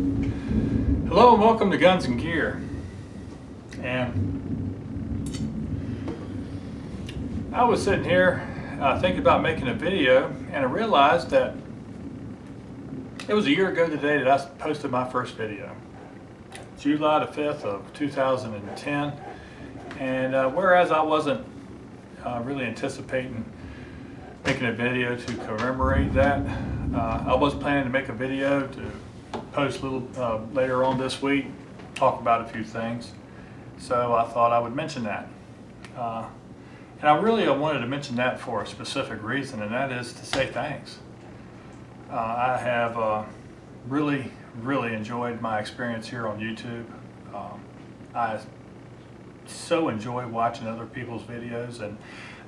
Hello and welcome to Guns and Gear. And I was sitting here thinking about making a video, and I realized that it was a year ago today that I posted my first video, July the 5th of 2010. And whereas I wasn't really anticipating making a video to commemorate that, I was planning to make a video to post a little later on this week, talk about a few things. So I thought I would mention that. And I wanted to mention that for a specific reason, and that is to say thanks. I have really enjoyed my experience here on YouTube. I so enjoy watching other people's videos, and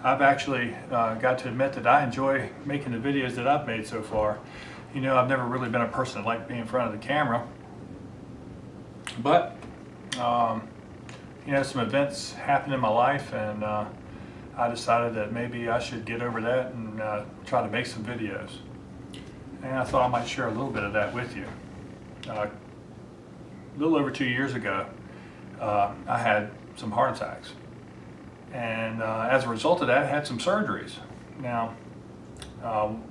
I've actually got to admit that I enjoy making the videos that I've made so far. You know, I've never really been a person that liked being in front of the camera, but you know, some events happened in my life, and I decided that maybe I should get over that and try to make some videos. And I thought I might share a little bit of that with you. A little over 2 years ago, I had some heart attacks, and as a result of that, I had some surgeries. Now,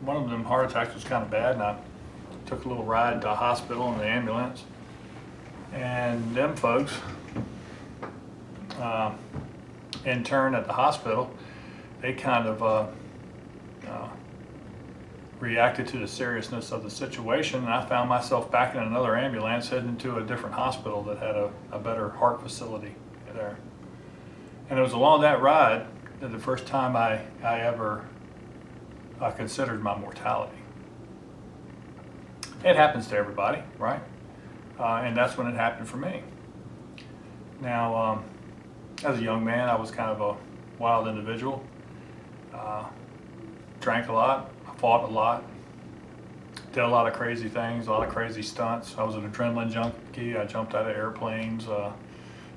one of them heart attacks was kind of bad, and I took a little ride to the hospital in the ambulance, and them folks in turn at the hospital, they kind of reacted to the seriousness of the situation, and I found myself back in another ambulance heading to a different hospital that had a better heart facility there. And it was along that ride that the first time I ever considered my mortality. It happens to everybody, right? And that's when it happened for me. Now, as a young man, I was kind of a wild individual. Drank a lot, fought a lot, did a lot of crazy things, a lot of crazy stunts. I was an adrenaline junkie. I jumped out of airplanes,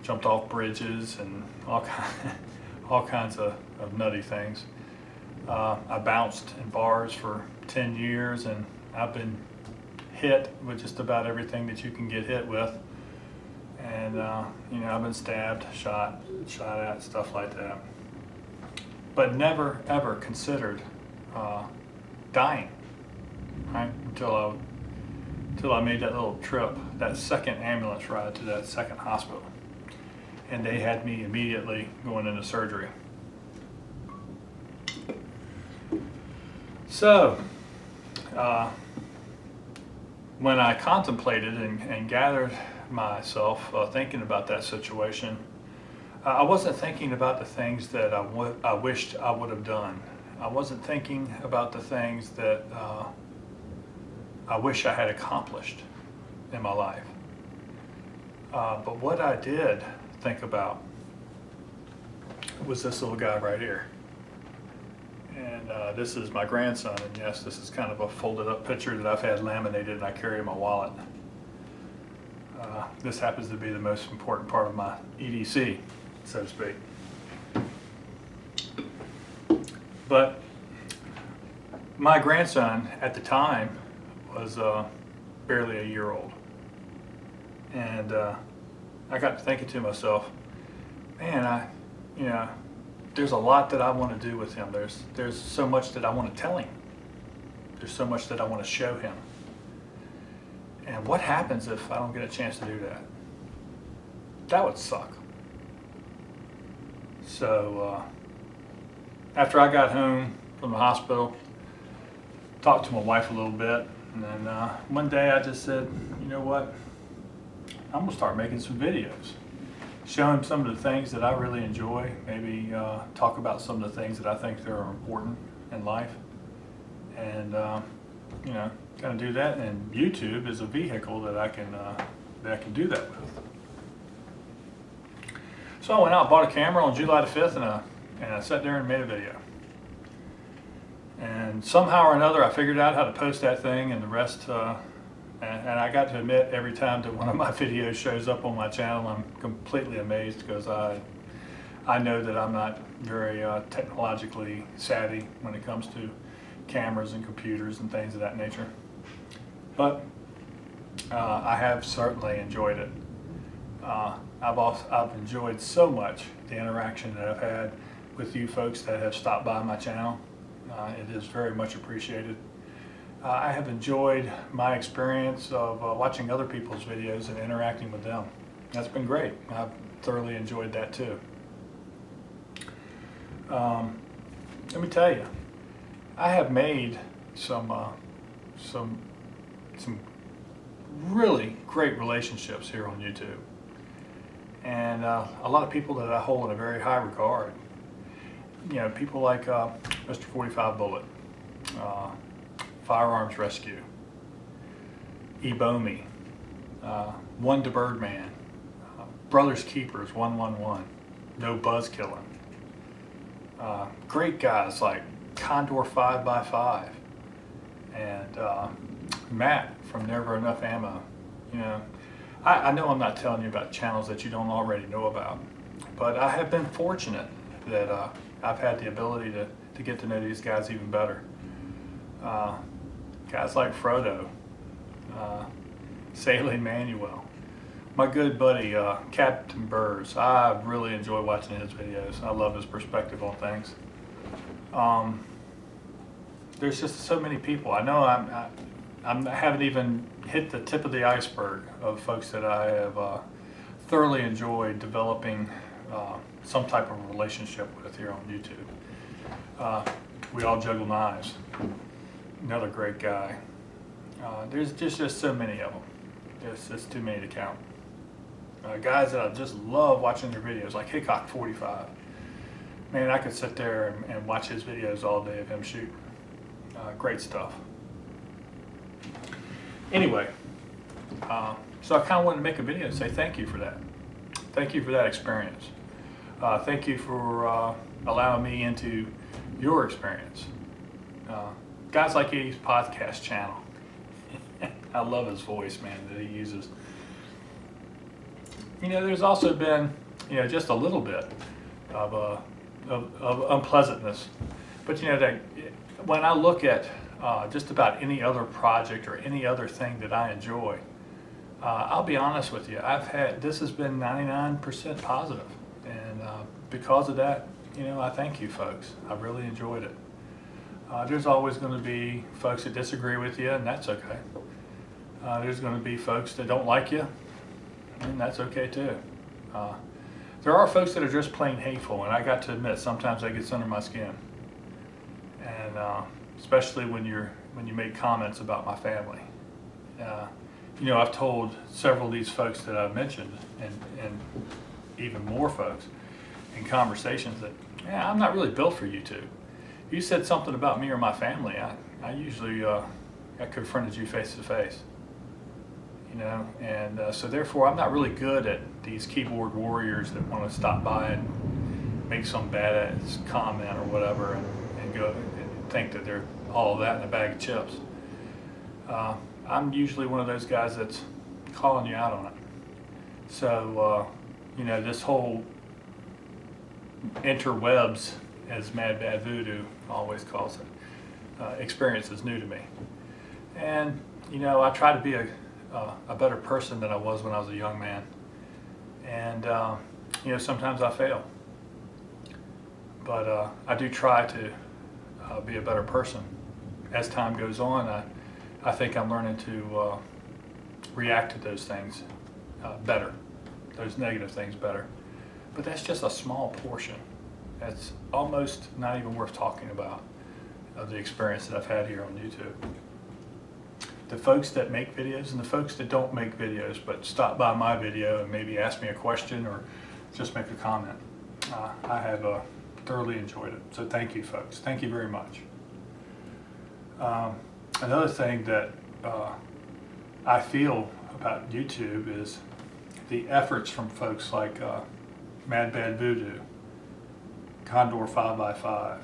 jumped off bridges, and all kinds of nutty things. I bounced in bars for 10 years, and I've been hit with just about everything that you can get hit with. And you know, I've been stabbed, shot at, stuff like that. But never ever considered dying, right? Until I made that little trip, that second ambulance ride to that second hospital. And they had me immediately going into surgery. So, when I contemplated and gathered myself thinking about that situation, I wasn't thinking about the things that I wished I would have done. I wasn't thinking about the things that I wish I had accomplished in my life. But what I did think about was this little guy right here. And this is my grandson, and yes, this is kind of a folded up picture that I've had laminated and I carry in my wallet. This happens to be the most important part of my EDC, so to speak. But my grandson at the time was barely a year old. And I got to thinking to myself, man, you know, there's a lot that I want to do with him. There's so much that I want to tell him. There's so much that I want to show him. And what happens if I don't get a chance to do that? That would suck. So after I got home from the hospital, talked to my wife a little bit, and then one day I just said, you know what? I'm gonna start making some videos, showing some of the things that I really enjoy, maybe talk about some of the things that I think that are important in life, and you know, kind of do that. And YouTube is a vehicle that I can do that with. So I went out and bought a camera on July the 5th, and I sat there and made a video. And somehow or another, I figured out how to post that thing, and the rest. And I got to admit, every time that one of my videos shows up on my channel, I'm completely amazed, because I know that I'm not very technologically savvy when it comes to cameras and computers and things of that nature. But I have certainly enjoyed it. I've enjoyed so much the interaction that I've had with you folks that have stopped by my channel. It is very much appreciated. I have enjoyed my experience of watching other people's videos and interacting with them. That's been great. I've thoroughly enjoyed that too. Let me tell you, I have made some really great relationships here on YouTube, and a lot of people that I hold in a very high regard. You know, people like Mr. 45 Bullet, Firearms Rescue, Ebomi, One to Birdman, Brothers Keepers 111, No Buzz Killing. Great guys like Condor 5x5 and Matt from Never Enough Ammo. You know, I know I'm not telling you about channels that you don't already know about, but I have been fortunate that I've had the ability to get to know these guys even better. Guys like Frodo, Sailing Manuel, my good buddy Captain Burrs. I really enjoy watching his videos. I love his perspective on things. There's just so many people. I know I haven't even hit the tip of the iceberg of folks that I have thoroughly enjoyed developing some type of relationship with here on YouTube. We All Juggle Knives, another great guy. There's just so many of them. There's just too many to count. Guys that I just love watching their videos, like Hickok 45. Man, I could sit there and watch his videos all day of him shooting. Great stuff. Anyway, so I kind of wanted to make a video and say thank you for that. Thank you for that experience. Thank you for allowing me into your experience. Guys like his podcast channel. I love his voice, man, that he uses. You know, there's also been, you know, just a little bit of unpleasantness. But you know, that when I look at just about any other project or any other thing that I enjoy, I'll be honest with you, this has been 99% positive. And because of that, you know, I thank you folks. I really enjoyed it. There's always going to be folks that disagree with you, and that's okay. There's going to be folks that don't like you, and that's okay too. There are folks that are just plain hateful, and I got to admit, sometimes that gets under my skin. And especially when you make comments about my family. You know, I've told several of these folks that I've mentioned, and even more folks in conversations that, yeah, I'm not really built for YouTube. If you said something about me or my family, I usually I confronted you face to face. You know, and so therefore I'm not really good at these keyboard warriors that want to stop by and make some badass comment or whatever and go and think that they're all of that in a bag of chips. I'm usually one of those guys that's calling you out on it. So, you know, this whole interwebs, as Mad Bad Voodoo always calls it, experience is new to me. And, you know, I try to be a better person than I was when I was a young man. And, you know, sometimes I fail. But I do try to be a better person. As time goes on, I think I'm learning to react to those things better, those negative things better. But that's just a small portion. That's almost not even worth talking about of the experience that I've had here on YouTube. The folks that make videos and the folks that don't make videos but stop by my video and maybe ask me a question or just make a comment, I have thoroughly enjoyed it. So thank you folks, thank you very much. Another thing that I feel about YouTube is the efforts from folks like Mad Bad Voodoo, Condor 5x5,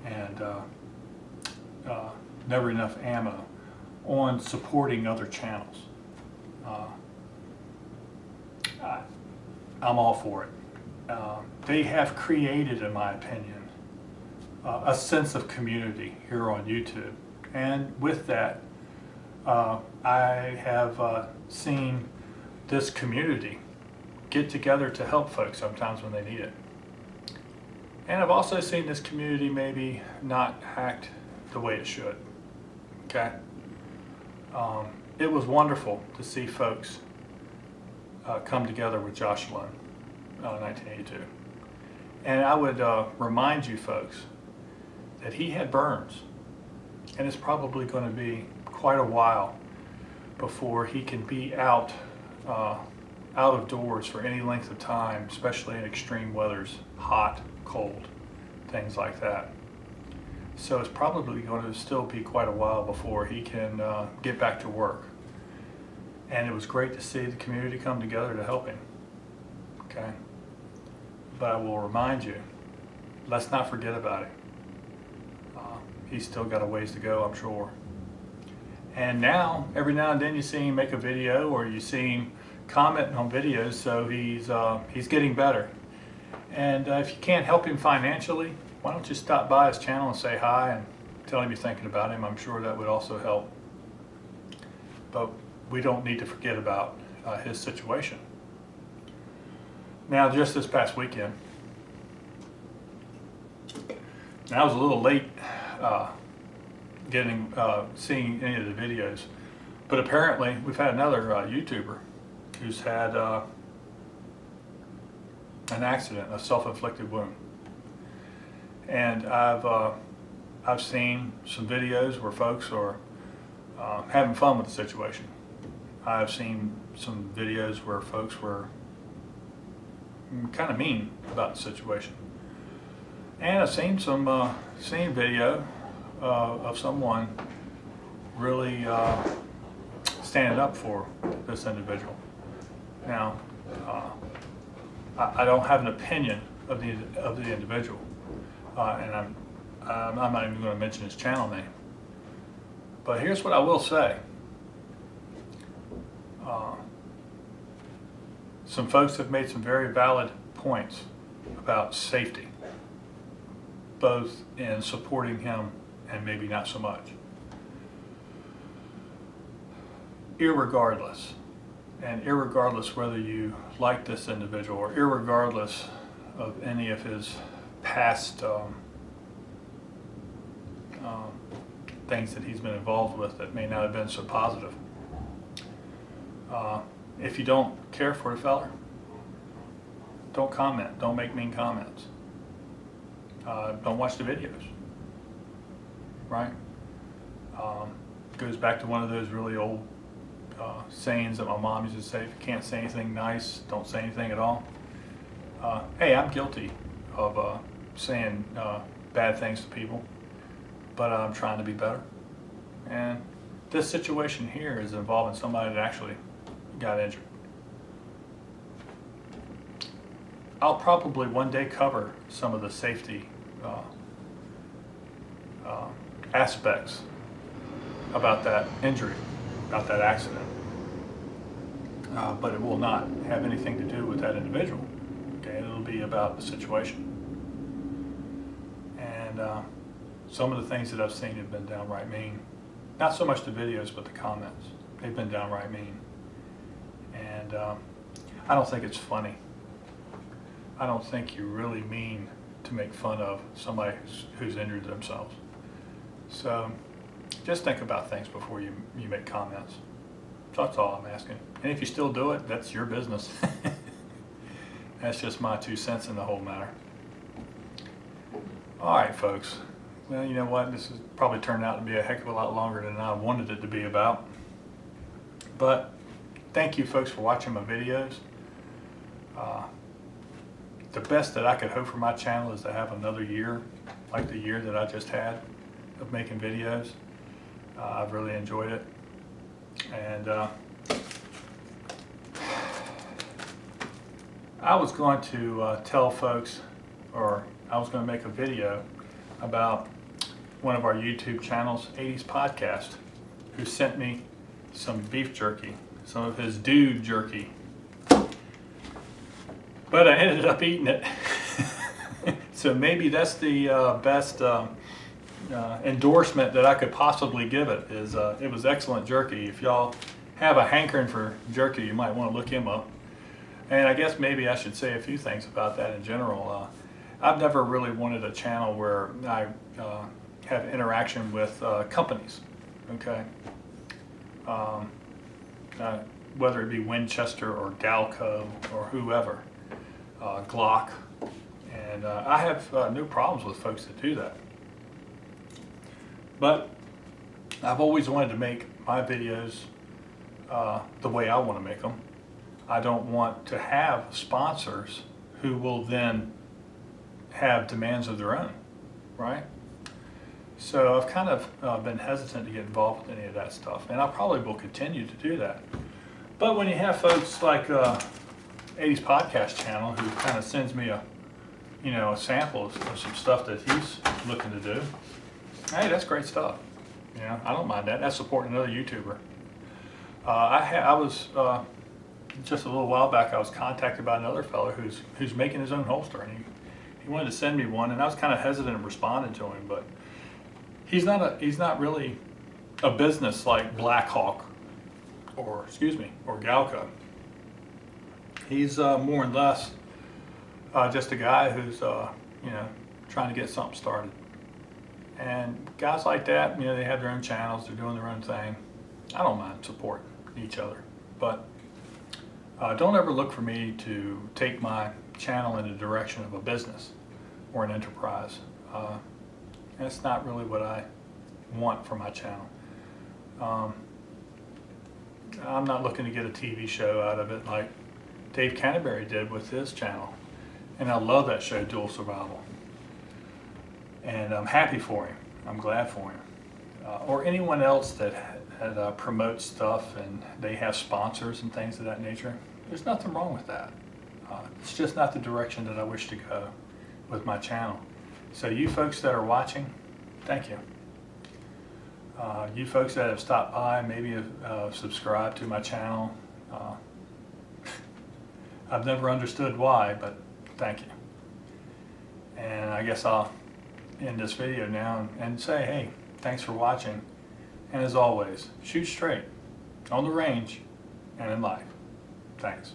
and Never Enough Ammo on supporting other channels. I'm all for it. They have created, in my opinion, a sense of community here on YouTube. And with that, I have seen this community get together to help folks sometimes when they need it. And I've also seen this community maybe not act the way it should. Okay? It was wonderful to see folks come together with Josh Lund in 1982. And I would remind you folks that he had burns, and it's probably going to be quite a while before he can be out of doors for any length of time, especially in extreme weathers, hot, cold, things like that. So it's probably going to still be quite a while before he can get back to work. And it was great to see the community come together to help him. Okay? But I will remind you, let's not forget about him. He's still got a ways to go, I'm sure. And now, every now and then you see him make a video or you see him commenting on videos, so he's getting better. And if you can't help him financially, why don't you stop by his channel and say hi and tell him you're thinking about him. I'm sure that would also help. But we don't need to forget about his situation. Now, just this past weekend, and I was a little late seeing any of the videos, but apparently we've had another YouTuber who's had an accident, a self-inflicted wound. And I've seen some videos where folks are having fun with the situation. I've seen some videos where folks were kind of mean about the situation. And I've seen some video of someone really standing up for this individual. Now, I don't have an opinion of the individual, and I'm not even going to mention his channel name. But here's what I will say. Some folks have made some very valid points about safety, both in supporting him and maybe not so much. Irregardless, and irregardless whether you like this individual or irregardless of any of his past things that he's been involved with that may not have been so positive. If you don't care for the fella, don't comment. Don't make mean comments. Don't watch the videos. Right? Goes back to one of those really old sayings that my mom used to say: if you can't say anything nice, don't say anything at all. Hey, I'm guilty of saying bad things to people, but I'm trying to be better. And this situation here is involving somebody that actually got injured. I'll probably one day cover some of the safety aspects about that injury, about that accident. But it will not have anything to do with that individual. Okay, it'll be about the situation. And some of the things that I've seen have been downright mean. Not so much the videos, but the comments. They've been downright mean. And I don't think it's funny. I don't think you really mean to make fun of somebody who's injured themselves. So just think about things before you make comments. So that's all I'm asking. And if you still do it, that's your business. That's just my 2 cents in the whole matter. All right, folks. Well, you know what? This has probably turned out to be a heck of a lot longer than I wanted it to be about. But thank you, folks, for watching my videos. The best that I could hope for my channel is to have another year, like the year that I just had, of making videos. I've really enjoyed it. And I was going to tell folks, or I was going to make a video about one of our YouTube channels, 80s Podcast, who sent me some beef jerky, some of his dude jerky. But I ended up eating it. So maybe that's the best endorsement that I could possibly give it is it was excellent jerky. If y'all have a hankering for jerky, you might want to look him up. And I guess maybe I should say a few things about that in general. I've never really wanted a channel where I have interaction with companies, okay? Whether it be Winchester or Galco or whoever, Glock. And I have no problems with folks that do that. But I've always wanted to make my videos the way I want to make them. I don't want to have sponsors who will then have demands of their own, right? So I've kind of been hesitant to get involved with any of that stuff, and I probably will continue to do that. But when you have folks like 80s Podcast Channel who kind of sends me a sample of some stuff that he's looking to do, hey, that's great stuff. I don't mind that. That's supporting another YouTuber. I was just a little while back. I was contacted by another fellow who's making his own holster, and he wanted to send me one, and I was kind of hesitant in responding to him, but he's not really a business like Blackhawk or Galco. He's more or less just a guy who's trying to get something started. And guys like that, they have their own channels, they're doing their own thing. I don't mind supporting each other, but don't ever look for me to take my channel in the direction of a business or an enterprise. That's not really what I want for my channel. I'm not looking to get a TV show out of it like Dave Canterbury did with his channel. And I love that show, Dual Survival. And I'm happy for him. I'm glad for him. Or anyone else that promotes stuff and they have sponsors and things of that nature. There's nothing wrong with that. It's just not the direction that I wish to go with my channel. So you folks that are watching, thank you. You folks that have stopped by, maybe have subscribed to my channel. I've never understood why, but thank you. And I guess I'll end this video now and say, hey, thanks for watching. And as always, shoot straight, on the range, and in life. Thanks.